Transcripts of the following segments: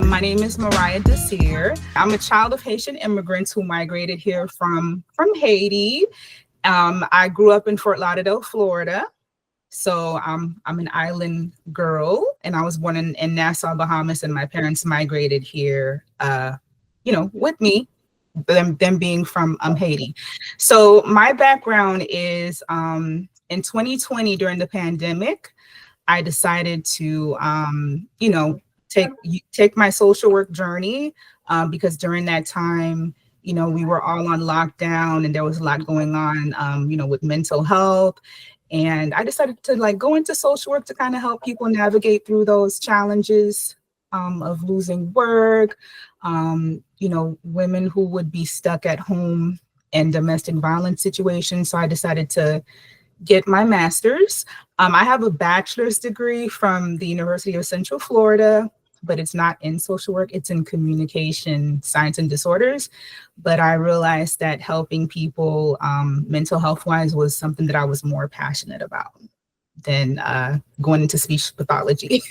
My name is Mariah Desir. I'm a child of Haitian immigrants who migrated here from Haiti. I grew up in Fort Lauderdale, Florida. So I'm an island girl, and I was born in Nassau, Bahamas, and my parents migrated here, with me, them being from Haiti. So my background is in 2020 during the pandemic, I decided to, take my social work journey because during that time, we were all on lockdown and there was a lot going on, with mental health. And I decided to go into social work to kind of help people navigate through those challenges of losing work, women who would be stuck at home in domestic violence situations. So I decided to get my master's. I have a bachelor's degree from the University of Central Florida, but it's not in social work, it's in communication science and disorders. But I realized that helping people mental health wise was something that I was more passionate about than going into speech pathology.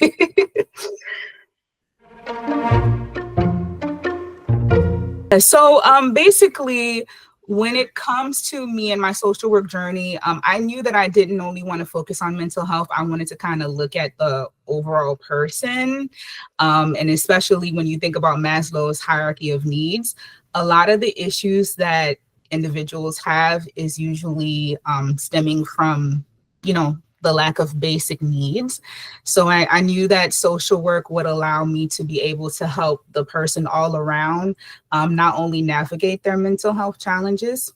So basically, when it comes to me and my social work journey, I knew that I didn't only want to focus on mental health. I wanted to kind of look at the overall person. And especially when you think about Maslow's hierarchy of needs, a lot of the issues that individuals have is usually stemming from, the lack of basic needs. So I knew that social work would allow me to be able to help the person all around, not only navigate their mental health challenges,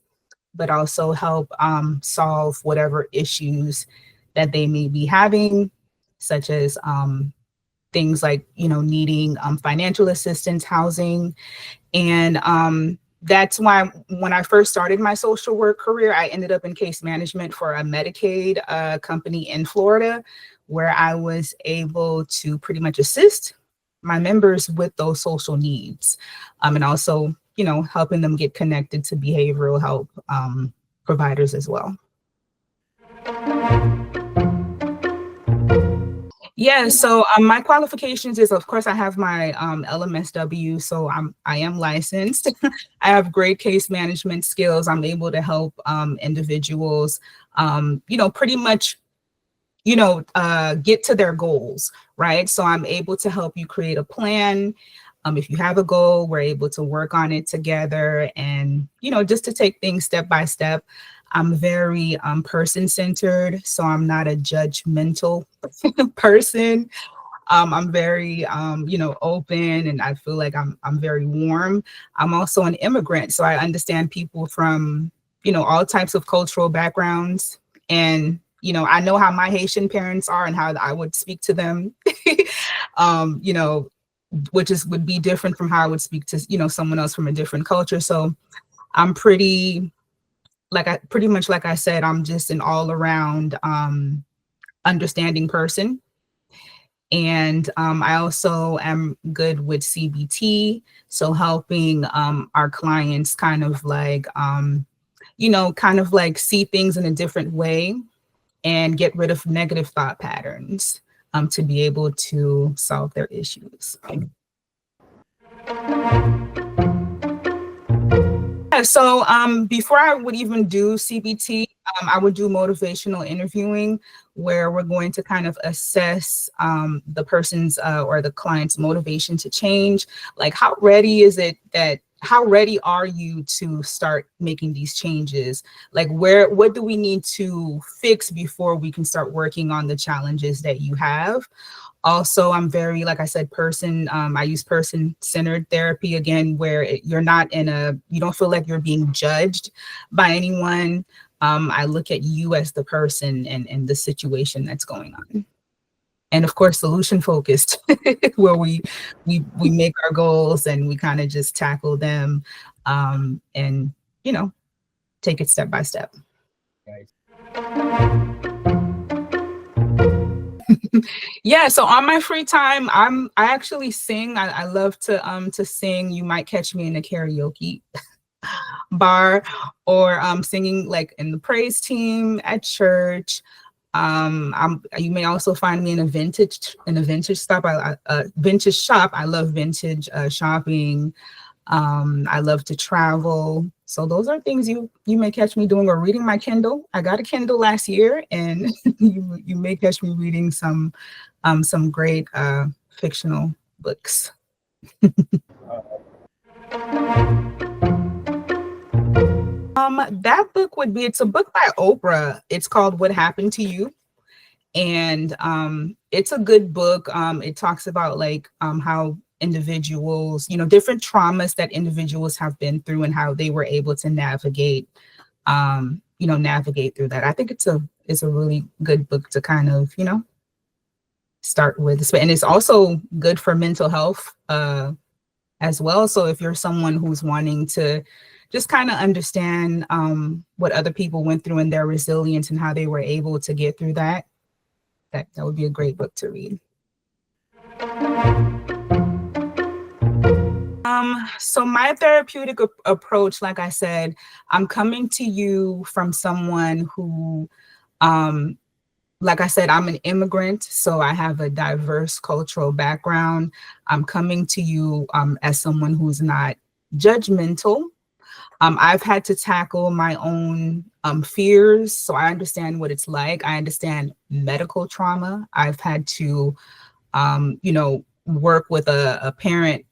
but also help solve whatever issues that they may be having, such as things like, needing financial assistance, housing. And that's why when I first started my social work career, I ended up in case management for a Medicaid company in Florida, where I was able to pretty much assist my members with those social needs, and also, helping them get connected to behavioral health providers as well. Yeah, so my qualifications is, of course, I have my LMSW, so I am licensed. I have great case management skills. I'm able to help individuals, pretty much, get to their goals, right? So I'm able to help you create a plan. If you have a goal, we're able to work on it together and, just to take things step by step. I'm very person-centered, so I'm not a judgmental person. I'm very, open, and I feel like I'm very warm. I'm also an immigrant, so I understand people from, all types of cultural backgrounds. And, I know how my Haitian parents are and how I would speak to them, which would be different from how I would speak to, someone else from a different culture. So I'm pretty much, like I said, I'm just an all around understanding person. And I also am good with CBT. So helping our clients kind of like see things in a different way and get rid of negative thought patterns to be able to solve their issues. Yeah, so before I would even do CBT, I would do motivational interviewing, where we're going to kind of assess the person's or the client's motivation to change. Like, how ready are you to start making these changes? Like, what do we need to fix before we can start working on the challenges that you have? Also, I'm very, like I said, I use person-centered therapy, again, where you don't feel like you're being judged by anyone. I look at you as the person and the situation that's going on. And of course, solution focused, where we make our goals and we kind of just tackle them and, take it step by step. Right. Yeah, so on my free time, I actually sing. I love to sing. You might catch me in a karaoke bar or singing like in the praise team at church. You may also find me in a vintage shop. Vintage shop. I love vintage shopping. I love to travel. So those are things you may catch me doing, or reading my Kindle. I got a Kindle last year, and you may catch me reading some great fictional books. That book would be, it's a book by Oprah. It's called What Happened to You. And it's a good book. It talks about like how individuals, different traumas that individuals have been through and how they were able to navigate, navigate through that. I think it's a really good book to kind of, start with. And it's also good for mental health as well. So if you're someone who's wanting to just kind of understand what other people went through and their resilience and how they were able to get through that, that would be a great book to read. So my therapeutic approach, like I said, I'm coming to you from someone who, like I said, I'm an immigrant, so I have a diverse cultural background. I'm coming to you as someone who's not judgmental. I've had to tackle my own fears, so I understand what it's like. I understand medical trauma. I've had to, work with a parent,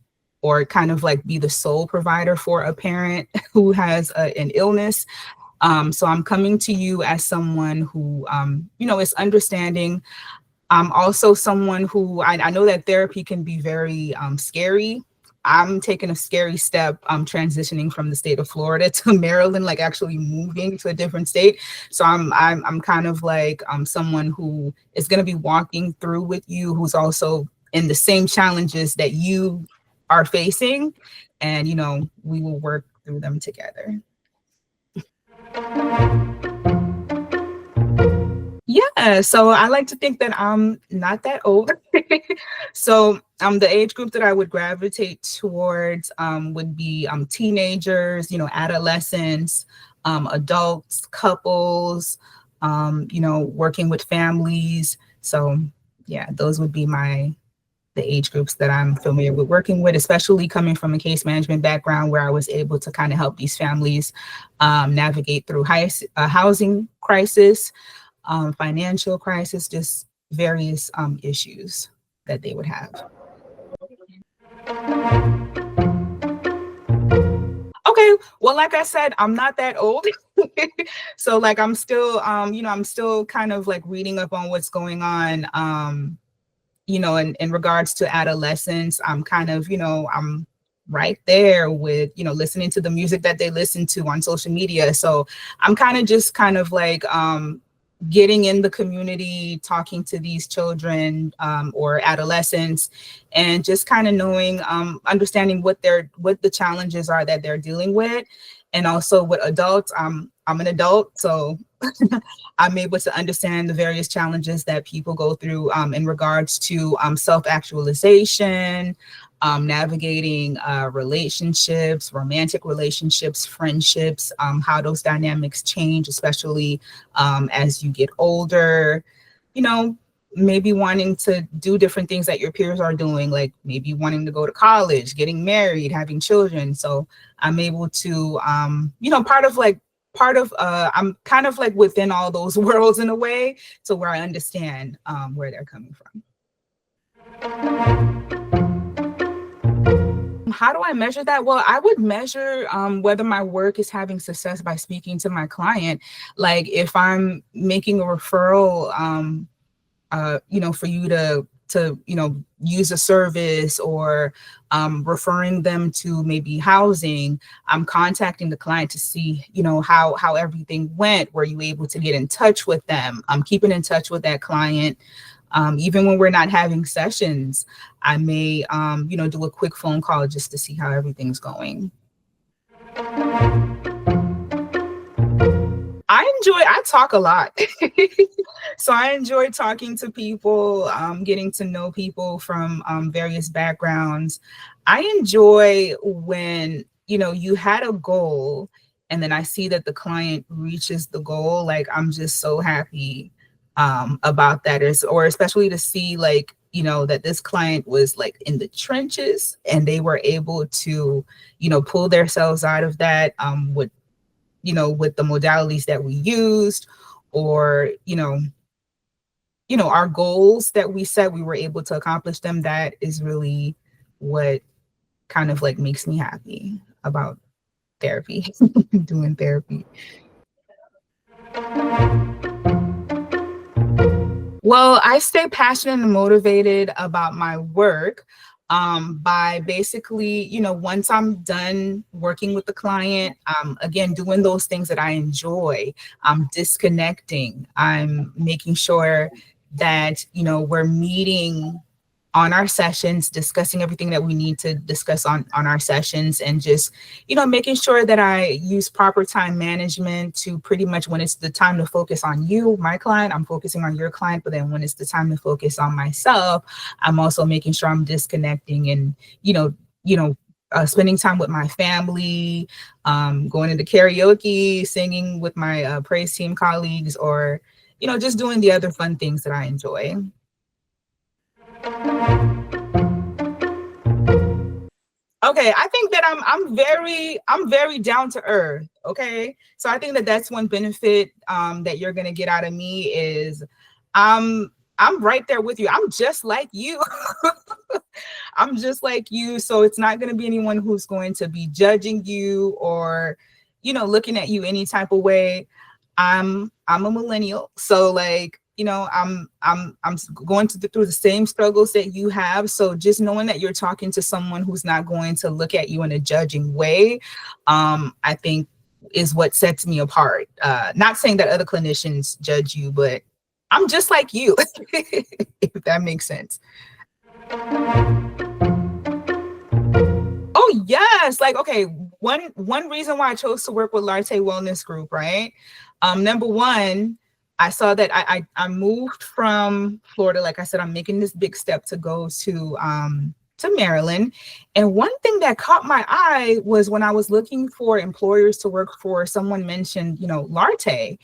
or kind of like be the sole provider for a parent who has an illness. So I'm coming to you as someone who, is understanding. I'm also someone who, I know that therapy can be very scary. I'm taking a scary step, transitioning from the state of Florida to Maryland, like actually moving to a different state. So I'm kind of like someone who is going to be walking through with you, who's also in the same challenges that you are facing, and we will work through them together. Yeah, so I like to think that I'm not that old. So the age group that I would gravitate towards would be teenagers, adolescents, adults, couples, working with families. So yeah, those would be the age groups that I'm familiar with working with, especially coming from a case management background where I was able to kind of help these families navigate through housing crisis, financial crisis, just various issues that they would have. Okay, well, like I said, I'm not that old. So like I'm still, I'm still kind of like reading up on what's going on, in regards to adolescence. I'm kind of, I'm right there with, listening to the music that they listen to on social media. So I'm kind of like getting in the community, talking to these children or adolescents, and just kind of knowing, understanding what the challenges are that they're dealing with. And also with adults, I'm an adult, so I'm able to understand the various challenges that people go through in regards to self-actualization, navigating relationships, romantic relationships, friendships, how those dynamics change, especially as you get older, maybe wanting to do different things that your peers are doing, like maybe wanting to go to college, getting married, having children. So I'm able to, I'm kind of like within all those worlds in a way, to where I understand where they're coming from. How do I measure that? Well, I would measure whether my work is having success by speaking to my client. Like if I'm making a referral, for you to use a service, or referring them to maybe housing, I'm contacting the client to see, how everything went. Were you able to get in touch with them? I'm keeping in touch with that client. Even when we're not having sessions, I may, do a quick phone call just to see how everything's going. I talk a lot. So I enjoy talking to people, getting to know people from various backgrounds. I enjoy when, you had a goal and then I see that the client reaches the goal. Like I'm just so happy about that, or especially to see like, that this client was like in the trenches and they were able to, pull themselves out of that, with, with the modalities that we used, or, our goals that we set, we were able to accomplish them. That is really what kind of like makes me happy about therapy, doing therapy. Well, I stay passionate and motivated about my work, by basically, once I'm done working with the client, again, doing those things that I enjoy, I'm disconnecting, I'm making sure that, we're meeting on our sessions, discussing everything that we need to discuss on our sessions, and just, making sure that I use proper time management to pretty much, when it's the time to focus on you, my client, I'm focusing on your client. But then when it's the time to focus on myself, I'm also making sure I'm disconnecting and, spending time with my family, going into karaoke, singing with my praise team colleagues, or, just doing the other fun things that I enjoy. Okay, I think that I'm very down to earth. Okay, so I think that that's one benefit, that you're gonna get out of me is, I'm right there with you. I'm just like you. I'm just like you. So it's not gonna be anyone who's going to be judging you, or, looking at you any type of way. I'm a millennial, so like, I'm going through the same struggles that you have. So just knowing that you're talking to someone who's not going to look at you in a judging way, I think is what sets me apart. Not saying that other clinicians judge you, but I'm just like you, if that makes sense. Oh yes, like, okay, one reason why I chose to work with Lartey Wellness Group, right? Number one, I saw that I moved from Florida. Like I said, I'm making this big step to go to Maryland. And one thing that caught my eye was when I was looking for employers to work for, someone mentioned, Lartey.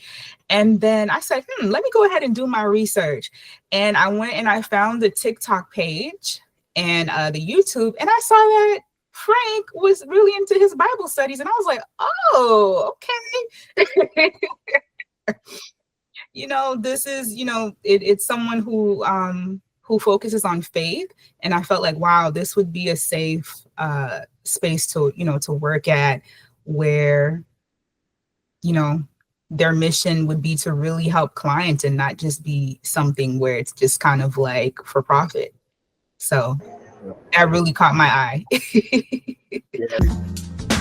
And then I said, let me go ahead and do my research. And I went and I found the TikTok page and the YouTube, and I saw that Frank was really into his Bible studies. And I was like, oh, okay. This is, it's someone who focuses on faith. And I felt like, wow, this would be a safe space to, to work at, where, their mission would be to really help clients and not just be something where it's just kind of like for profit. So that really caught my eye. Yeah.